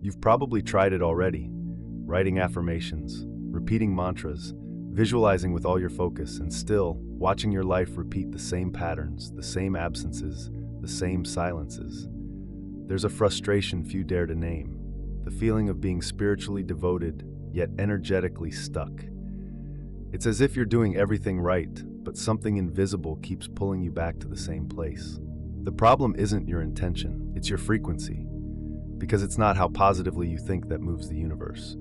You've probably tried it already, writing affirmations, repeating mantras, visualizing with all your focus, and still watching your life repeat the same patterns, the same absences, the same silences. There's a frustration few dare to name, the feeling of being spiritually devoted, yet energetically stuck. It's as if you're doing everything right, but something invisible keeps pulling you back to the same place. The problem isn't your intention, it's your frequency. Because it's not how positively you think that moves the universe.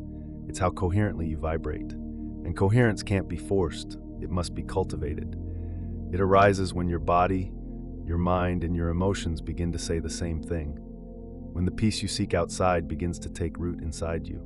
It's how coherently you vibrate. And coherence can't be forced, it must be cultivated. It arises when your body, your mind, and your emotions begin to say the same thing. When the peace you seek outside begins to take root inside you.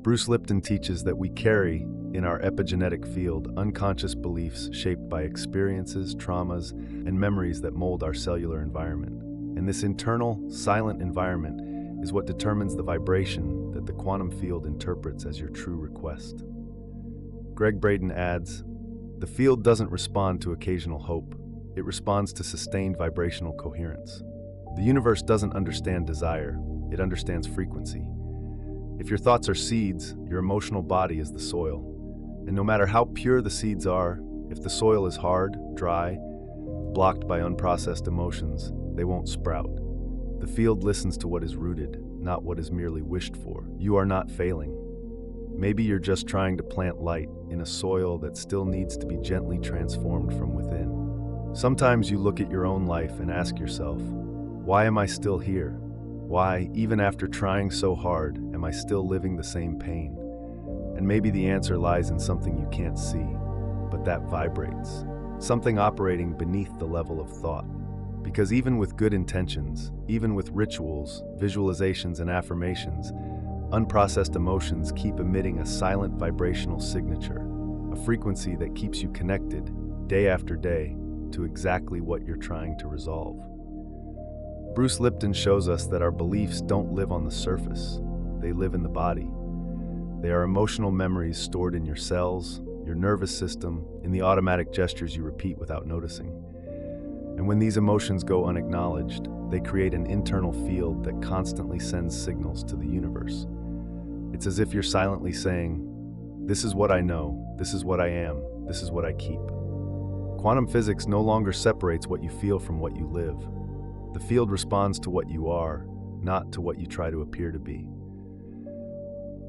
Bruce Lipton teaches that we carry, in our epigenetic field, unconscious beliefs shaped by experiences, traumas, and memories that mold our cellular environment. And this internal, silent environment is what determines the vibration that the quantum field interprets as your true request. Greg Braden adds, "The field doesn't respond to occasional hope. It responds to sustained vibrational coherence. The universe doesn't understand desire. It understands frequency. If your thoughts are seeds, your emotional body is the soil. And no matter how pure the seeds are, if the soil is hard, dry, blocked by unprocessed emotions, they won't sprout. The field listens to what is rooted, not what is merely wished for. You are not failing. Maybe you're just trying to plant light in a soil that still needs to be gently transformed from within. Sometimes you look at your own life and ask yourself, why am I still here? Why, even after trying so hard, am I still living the same pain? And maybe the answer lies in something you can't see, but that vibrates. Something operating beneath the level of thought. Because even with good intentions, even with rituals, visualizations, and affirmations, unprocessed emotions keep emitting a silent vibrational signature, a frequency that keeps you connected, day after day, to exactly what you're trying to resolve. Bruce Lipton shows us that our beliefs don't live on the surface, they live in the body. They are emotional memories stored in your cells, your nervous system, in the automatic gestures you repeat without noticing. And when these emotions go unacknowledged, they create an internal field that constantly sends signals to the universe. It's as if you're silently saying, "This is what I know, this is what I am, this is what I keep." Quantum physics no longer separates what you feel from what you live. The field responds to what you are, not to what you try to appear to be.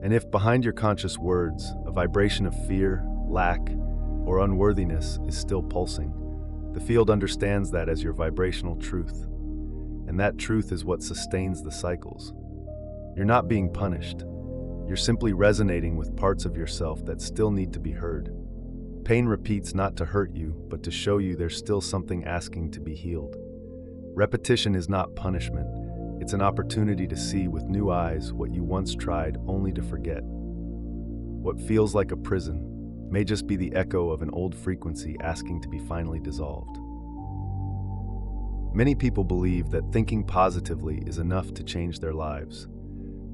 And if behind your conscious words, a vibration of fear, lack, or unworthiness is still pulsing, the field understands that as your vibrational truth. And that truth is what sustains the cycles. You're not being punished. You're simply resonating with parts of yourself that still need to be heard. Pain repeats not to hurt you, but to show you there's still something asking to be healed. Repetition is not punishment. It's an opportunity to see with new eyes what you once tried only to forget. What feels like a prison may just be the echo of an old frequency asking to be finally dissolved. Many people believe that thinking positively is enough to change their lives.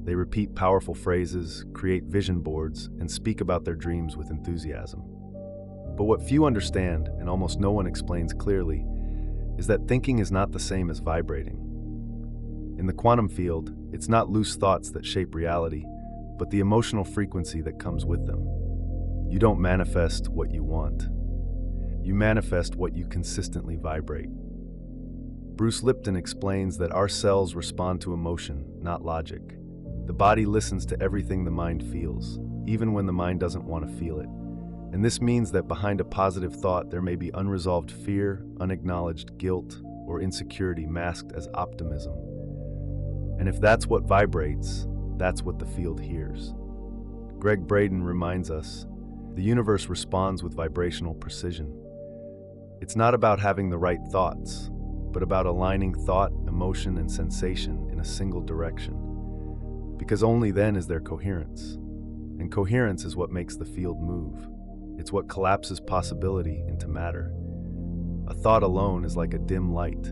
They repeat powerful phrases, create vision boards, and speak about their dreams with enthusiasm. But what few understand, and almost no one explains clearly, is that thinking is not the same as vibrating. In the quantum field, it's not loose thoughts that shape reality, but the emotional frequency that comes with them. You don't manifest what you want. You manifest what you consistently vibrate. Bruce Lipton explains that our cells respond to emotion, not logic. The body listens to everything the mind feels, even when the mind doesn't want to feel it. And this means that behind a positive thought, there may be unresolved fear, unacknowledged guilt, or insecurity masked as optimism. And if that's what vibrates, that's what the field hears. Greg Braden reminds us, the universe responds with vibrational precision. It's not about having the right thoughts, but about aligning thought, emotion, and sensation in a single direction. Because only then is there coherence. And coherence is what makes the field move. It's what collapses possibility into matter. A thought alone is like a dim light.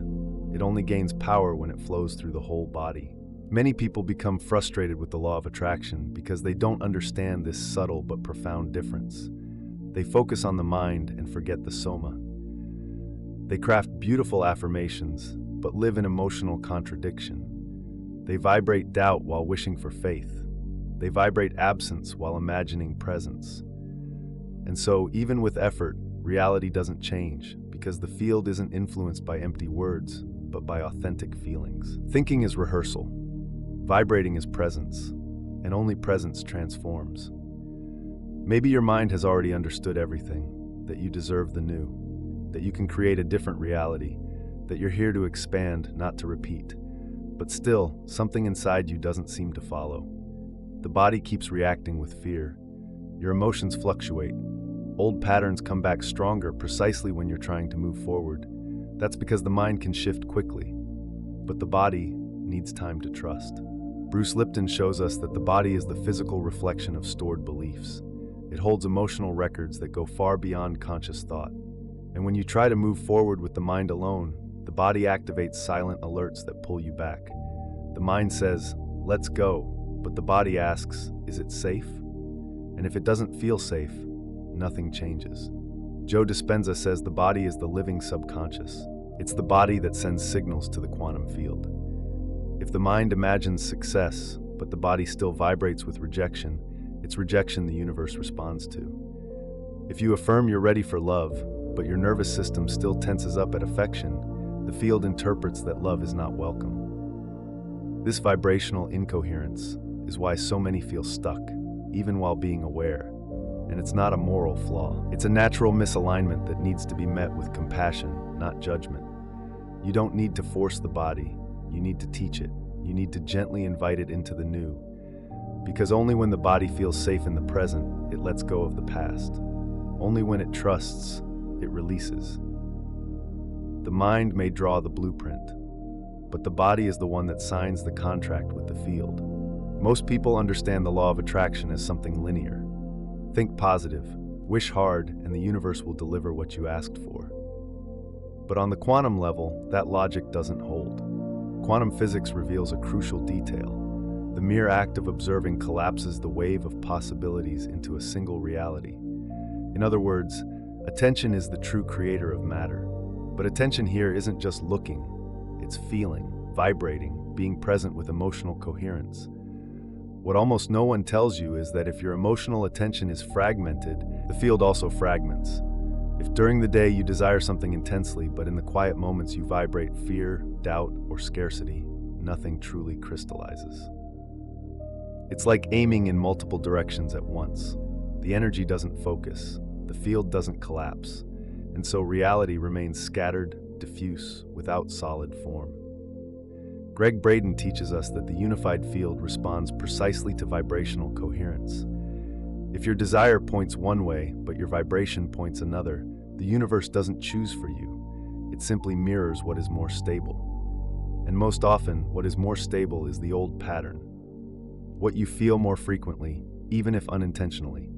It only gains power when it flows through the whole body. Many people become frustrated with the law of attraction because they don't understand this subtle but profound difference. They focus on the mind and forget the soma. They craft beautiful affirmations, but live in emotional contradiction. They vibrate doubt while wishing for faith. They vibrate absence while imagining presence. And so, even with effort, reality doesn't change, because the field isn't influenced by empty words, but by authentic feelings. Thinking is rehearsal. Vibrating is presence, and only presence transforms. Maybe your mind has already understood everything, that you deserve the new, that you can create a different reality, that you're here to expand, not to repeat. But still, something inside you doesn't seem to follow. The body keeps reacting with fear. Your emotions fluctuate. Old patterns come back stronger precisely when you're trying to move forward. That's because the mind can shift quickly, but the body needs time to trust. Bruce Lipton shows us that the body is the physical reflection of stored beliefs. It holds emotional records that go far beyond conscious thought. And when you try to move forward with the mind alone, the body activates silent alerts that pull you back. The mind says, "Let's go," but the body asks, "Is it safe?" And if it doesn't feel safe, nothing changes. Joe Dispenza says the body is the living subconscious. It's the body that sends signals to the quantum field. If the mind imagines success, but the body still vibrates with rejection, it's rejection the universe responds to. If you affirm you're ready for love, but your nervous system still tenses up at affection, the field interprets that love is not welcome. This vibrational incoherence is why so many feel stuck, even while being aware. And it's not a moral flaw. It's a natural misalignment that needs to be met with compassion, not judgment. You don't need to force the body. You need to teach it. You need to gently invite it into the new. Because only when the body feels safe in the present, it lets go of the past. Only when it trusts, it releases. The mind may draw the blueprint, but the body is the one that signs the contract with the field. Most people understand the law of attraction as something linear. Think positive, wish hard, and the universe will deliver what you asked for. But on the quantum level, that logic doesn't hold. Quantum physics reveals a crucial detail. The mere act of observing collapses the wave of possibilities into a single reality. In other words, attention is the true creator of matter. But attention here isn't just looking, it's feeling, vibrating, being present with emotional coherence. What almost no one tells you is that if your emotional attention is fragmented, the field also fragments. If during the day you desire something intensely, but in the quiet moments you vibrate fear, doubt, or scarcity, nothing truly crystallizes. It's like aiming in multiple directions at once. The energy doesn't focus, the field doesn't collapse, and so reality remains scattered, diffuse, without solid form. Greg Braden teaches us that the unified field responds precisely to vibrational coherence. If your desire points one way, but your vibration points another, the universe doesn't choose for you. It simply mirrors what is more stable. And most often, what is more stable is the old pattern. What you feel more frequently, even if unintentionally.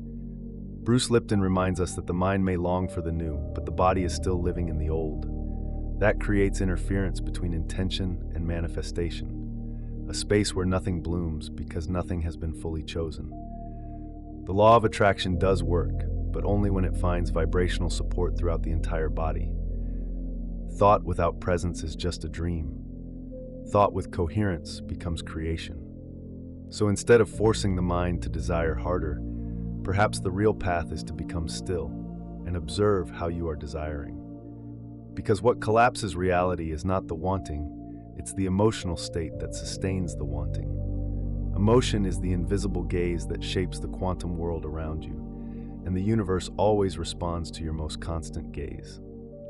Bruce Lipton reminds us that the mind may long for the new, but the body is still living in the old. That creates interference between intention and manifestation, a space where nothing blooms because nothing has been fully chosen. The law of attraction does work, but only when it finds vibrational support throughout the entire body. Thought without presence is just a dream. Thought with coherence becomes creation. So instead of forcing the mind to desire harder, perhaps the real path is to become still and observe how you are desiring. Because what collapses reality is not the wanting, it's the emotional state that sustains the wanting. Emotion is the invisible gaze that shapes the quantum world around you, and the universe always responds to your most constant gaze.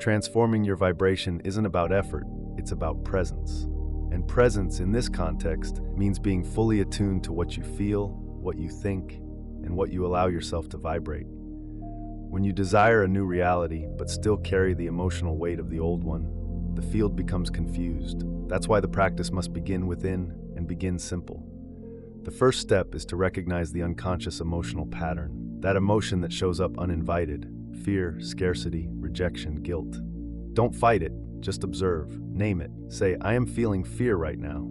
Transforming your vibration isn't about effort, it's about presence. And presence in this context means being fully attuned to what you feel, what you think, and what you allow yourself to vibrate. When you desire a new reality, but still carry the emotional weight of the old one, the field becomes confused. That's why the practice must begin within and begin simple. The first step is to recognize the unconscious emotional pattern, that emotion that shows up uninvited: fear, scarcity, rejection, guilt. Don't fight it, just observe, name it. Say, "I am feeling fear right now."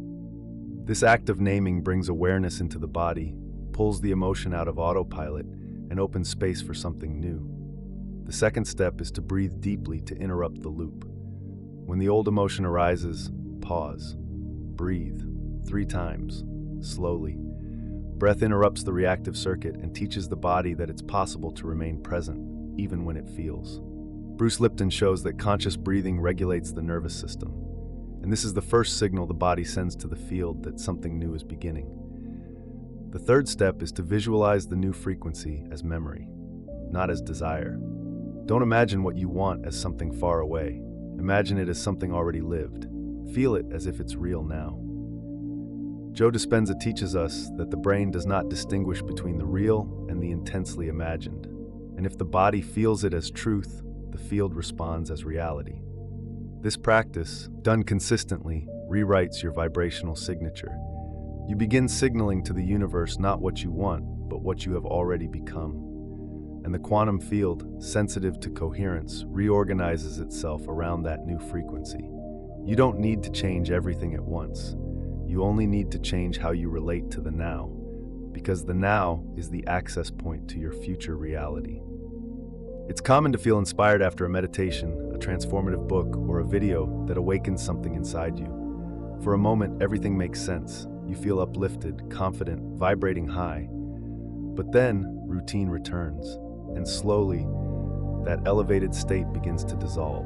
This act of naming brings awareness into the body, pulls the emotion out of autopilot, and opens space for something new. The second step is to breathe deeply to interrupt the loop. When the old emotion arises, pause, breathe, 3 times, slowly. Breath interrupts the reactive circuit and teaches the body that it's possible to remain present, even when it feels. Bruce Lipton shows that conscious breathing regulates the nervous system, and this is the first signal the body sends to the field that something new is beginning. The third step is to visualize the new frequency as memory, not as desire. Don't imagine what you want as something far away. Imagine it as something already lived. Feel it as if it's real now. Joe Dispenza teaches us that the brain does not distinguish between the real and the intensely imagined. And if the body feels it as truth, the field responds as reality. This practice, done consistently, rewrites your vibrational signature. You begin signaling to the universe not what you want, but what you have already become. And the quantum field, sensitive to coherence, reorganizes itself around that new frequency. You don't need to change everything at once. You only need to change how you relate to the now, because the now is the access point to your future reality. It's common to feel inspired after a meditation, a transformative book, or a video that awakens something inside you. For a moment, everything makes sense. You feel uplifted, confident, vibrating high. But then, routine returns, and slowly, that elevated state begins to dissolve.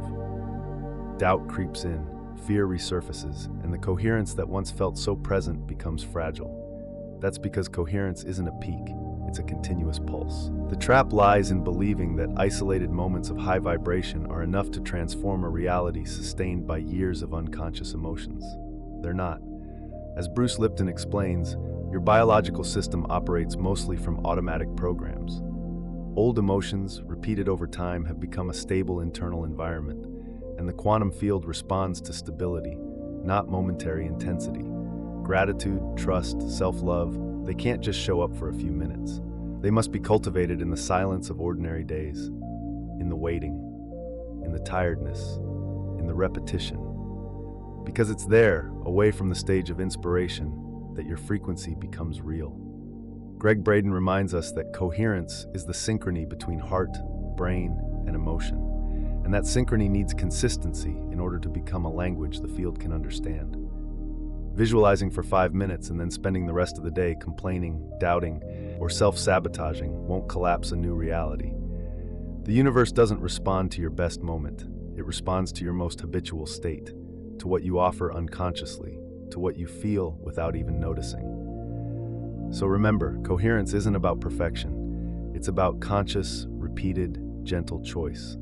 Doubt creeps in, fear resurfaces, and the coherence that once felt so present becomes fragile. That's because coherence isn't a peak, it's a continuous pulse. The trap lies in believing that isolated moments of high vibration are enough to transform a reality sustained by years of unconscious emotions. They're not. As Bruce Lipton explains, your biological system operates mostly from automatic programs. Old emotions, repeated over time, have become a stable internal environment, and the quantum field responds to stability, not momentary intensity. Gratitude, trust, self-love, they can't just show up for a few minutes. They must be cultivated in the silence of ordinary days, in the waiting, in the tiredness, in the repetition. Because it's there, away from the stage of inspiration, that your frequency becomes real. Greg Braden reminds us that coherence is the synchrony between heart, brain, and emotion. And that synchrony needs consistency in order to become a language the field can understand. Visualizing for 5 minutes and then spending the rest of the day complaining, doubting, or self-sabotaging won't collapse a new reality. The universe doesn't respond to your best moment. It responds to your most habitual state, to what you offer unconsciously, to what you feel without even noticing. So remember, coherence isn't about perfection. It's about conscious, repeated, gentle choice.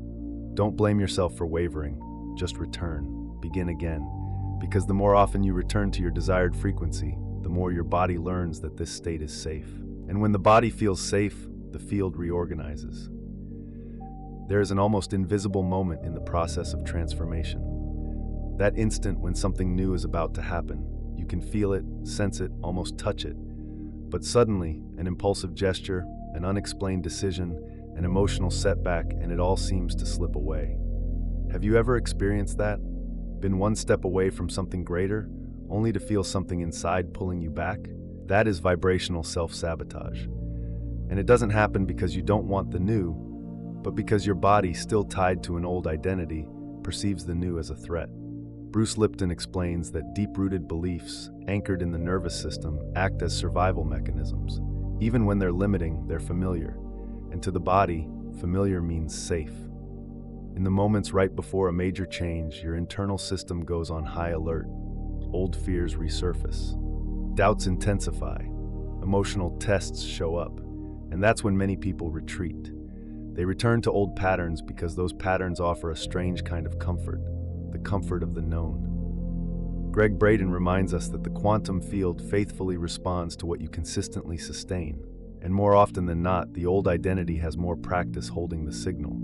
Don't blame yourself for wavering. Just return. Begin again. Because the more often you return to your desired frequency, the more your body learns that this state is safe. And when the body feels safe, the field reorganizes. There is an almost invisible moment in the process of transformation. That instant when something new is about to happen. You can feel it, sense it, almost touch it. But suddenly, an impulsive gesture, an unexplained decision, an emotional setback, and it all seems to slip away. Have you ever experienced that? Been one step away from something greater, only to feel something inside pulling you back? That is vibrational self-sabotage. And it doesn't happen because you don't want the new, but because your body, still tied to an old identity, perceives the new as a threat. Bruce Lipton explains that deep-rooted beliefs, anchored in the nervous system, act as survival mechanisms. Even when they're limiting, they're familiar. And to the body, familiar means safe. In the moments right before a major change, your internal system goes on high alert. Old fears resurface. Doubts intensify. Emotional tests show up. And that's when many people retreat. They return to old patterns because those patterns offer a strange kind of comfort, the comfort of the known. Greg Braden reminds us that the quantum field faithfully responds to what you consistently sustain. And more often than not, the old identity has more practice holding the signal.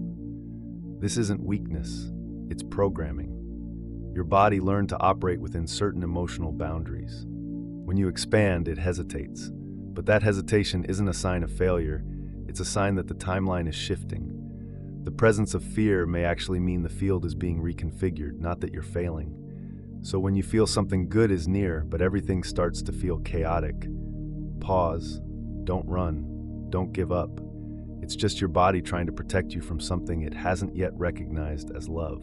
This isn't weakness, it's programming. Your body learned to operate within certain emotional boundaries. When you expand, it hesitates. But that hesitation isn't a sign of failure, it's a sign that the timeline is shifting. The presence of fear may actually mean the field is being reconfigured, not that you're failing. So when you feel something good is near, but everything starts to feel chaotic, pause. Don't run. Don't give up. It's just your body trying to protect you from something it hasn't yet recognized as love.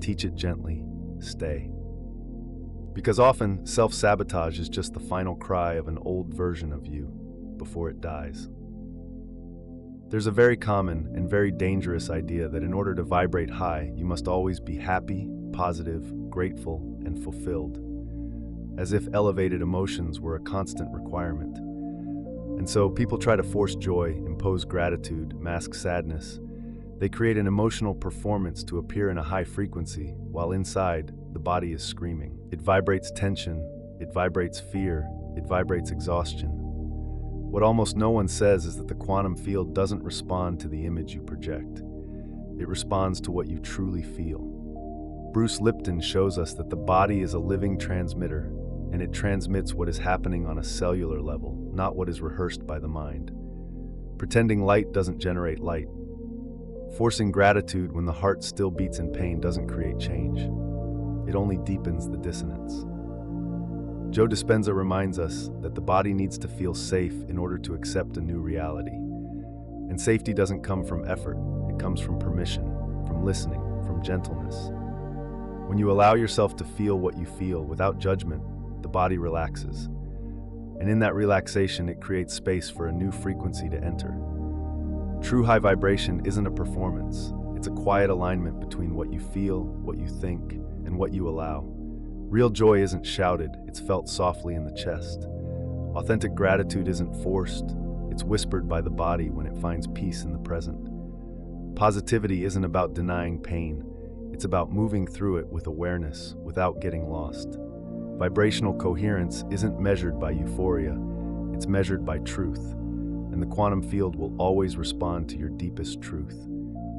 Teach it gently. Stay. Because often, self-sabotage is just the final cry of an old version of you before it dies. There's a very common and very dangerous idea that in order to vibrate high, you must always be happy, positive, grateful, and fulfilled, as if elevated emotions were a constant requirement. And so people try to force joy, impose gratitude, mask sadness. They create an emotional performance to appear in a high frequency, while inside, the body is screaming. It vibrates tension, it vibrates fear, it vibrates exhaustion. What almost no one says is that the quantum field doesn't respond to the image you project. It responds to what you truly feel. Bruce Lipton shows us that the body is a living transmitter, and it transmits what is happening on a cellular level, not what is rehearsed by the mind. Pretending light doesn't generate light. Forcing gratitude when the heart still beats in pain doesn't create change. It only deepens the dissonance. Joe Dispenza reminds us that the body needs to feel safe in order to accept a new reality. And safety doesn't come from effort, it comes from permission, from listening, from gentleness. When you allow yourself to feel what you feel without judgment, the body relaxes. And in that relaxation, it creates space for a new frequency to enter. True high vibration isn't a performance. It's a quiet alignment between what you feel, what you think, and what you allow. Real joy isn't shouted, it's felt softly in the chest. Authentic gratitude isn't forced, it's whispered by the body when it finds peace in the present. Positivity isn't about denying pain, it's about moving through it with awareness, without getting lost. Vibrational coherence isn't measured by euphoria, it's measured by truth. And the quantum field will always respond to your deepest truth,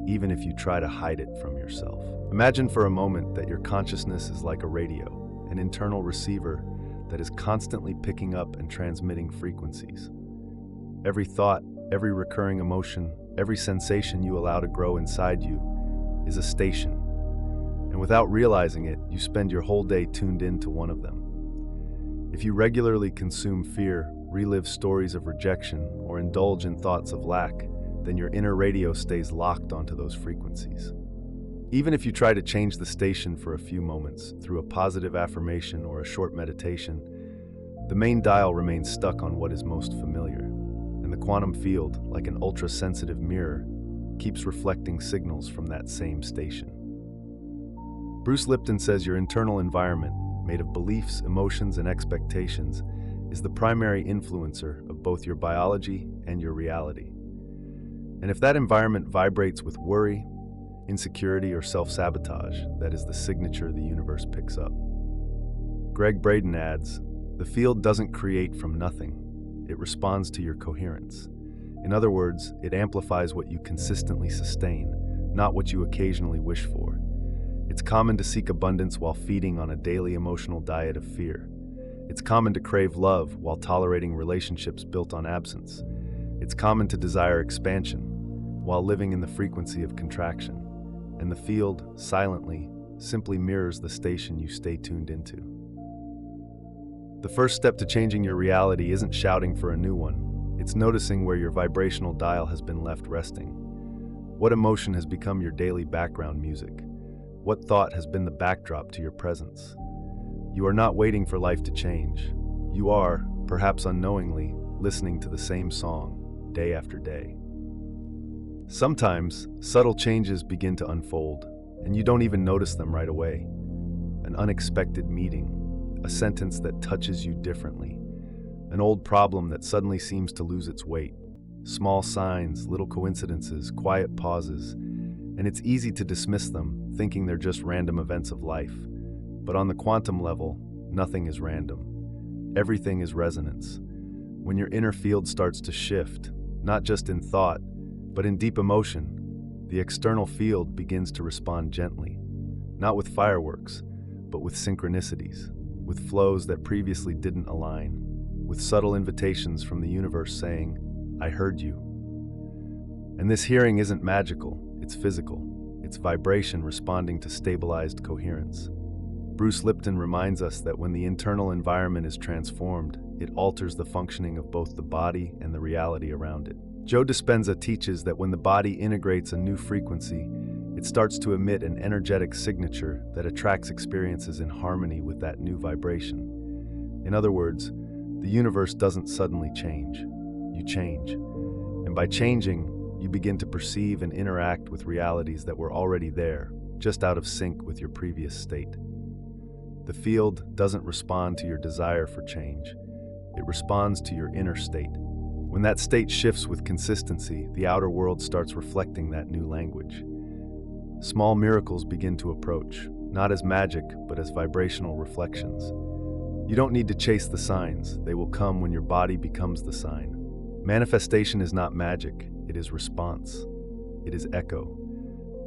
even if you try to hide it from yourself. Imagine for a moment that your consciousness is like a radio, an internal receiver that is constantly picking up and transmitting frequencies. Every thought, every recurring emotion, every sensation you allow to grow inside you is a station. And without realizing it, you spend your whole day tuned into one of them. If you regularly consume fear, relive stories of rejection, or indulge in thoughts of lack, then your inner radio stays locked onto those frequencies. Even if you try to change the station for a few moments through a positive affirmation or a short meditation, the main dial remains stuck on what is most familiar, and the quantum field, like an ultra-sensitive mirror, keeps reflecting signals from that same station. Bruce Lipton says your internal environment, made of beliefs, emotions, and expectations, is the primary influencer of both your biology and your reality. And if that environment vibrates with worry, insecurity, or self-sabotage, that is the signature the universe picks up. Greg Braden adds, the field doesn't create from nothing. It responds to your coherence. In other words, it amplifies what you consistently sustain, not what you occasionally wish for. It's common to seek abundance while feeding on a daily emotional diet of fear. It's common to crave love while tolerating relationships built on absence. It's common to desire expansion while living in the frequency of contraction. And the field, silently, simply mirrors the station you stay tuned into. The first step to changing your reality isn't shouting for a new one. It's noticing where your vibrational dial has been left resting. What emotion has become your daily background music? What thought has been the backdrop to your presence? You are not waiting for life to change. You are, perhaps unknowingly, listening to the same song, day after day. Sometimes, subtle changes begin to unfold, and you don't even notice them right away. An unexpected meeting, a sentence that touches you differently, an old problem that suddenly seems to lose its weight. Small signs, little coincidences, quiet pauses, and it's easy to dismiss them, thinking they're just random events of life. But on the quantum level, nothing is random. Everything is resonance. When your inner field starts to shift, not just in thought, but in deep emotion, the external field begins to respond gently, not with fireworks, but with synchronicities, with flows that previously didn't align, with subtle invitations from the universe saying, "I heard you." And this hearing isn't magical, it's physical. It's vibration responding to stabilized coherence. Bruce Lipton reminds us that when the internal environment is transformed, it alters the functioning of both the body and the reality around it. Joe Dispenza teaches that when the body integrates a new frequency, it starts to emit an energetic signature that attracts experiences in harmony with that new vibration. In other words, the universe doesn't suddenly change. You change. And by changing, you begin to perceive and interact with realities that were already there, just out of sync with your previous state. The field doesn't respond to your desire for change. It responds to your inner state. When that state shifts with consistency, the outer world starts reflecting that new language. Small miracles begin to approach, not as magic, but as vibrational reflections. You don't need to chase the signs. They will come when your body becomes the sign. Manifestation is not magic. It is response. It is echo.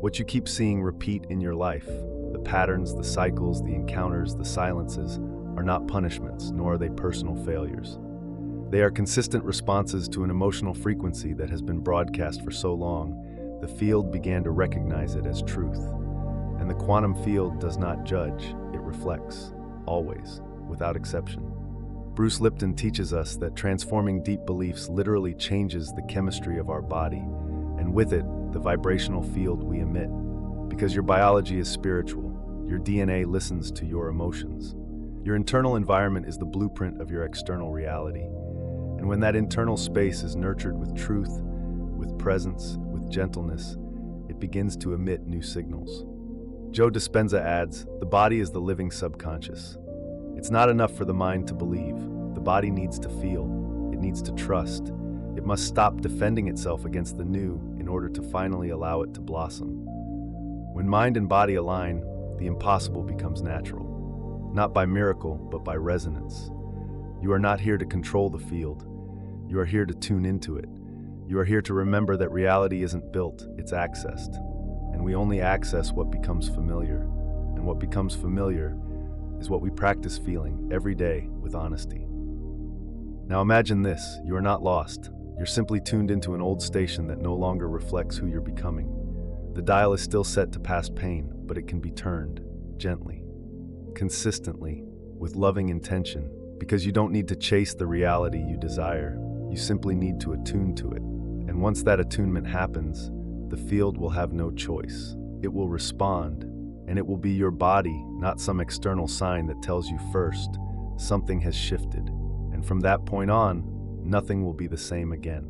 What you keep seeing repeat in your life, the patterns, the cycles, the encounters, the silences, are not punishments, nor are they personal failures. They are consistent responses to an emotional frequency that has been broadcast for so long, the field began to recognize it as truth. And the quantum field does not judge, it reflects, always, without exception. Bruce Lipton teaches us that transforming deep beliefs literally changes the chemistry of our body, and with it, the vibrational field we emit. Because your biology is spiritual, your DNA listens to your emotions. Your internal environment is the blueprint of your external reality. And when that internal space is nurtured with truth, with presence, with gentleness, it begins to emit new signals. Joe Dispenza adds, "The body is the living subconscious. It's not enough for the mind to believe. The body needs to feel. It needs to trust. It must stop defending itself against the new in order to finally allow it to blossom." When mind and body align, the impossible becomes natural. Not by miracle, but by resonance. You are not here to control the field. You are here to tune into it. You are here to remember that reality isn't built, it's accessed. And we only access what becomes familiar. And what becomes familiar is what we practice feeling every day with honesty. Now imagine this, you are not lost. You're simply tuned into an old station that no longer reflects who you're becoming. The dial is still set to past pain, but it can be turned, gently, consistently, with loving intention, because you don't need to chase the reality you desire. You simply need to attune to it. And once that attunement happens, the field will have no choice. It will respond, and it will be your body, not some external sign that tells you first, something has shifted. And from that point on, nothing will be the same again.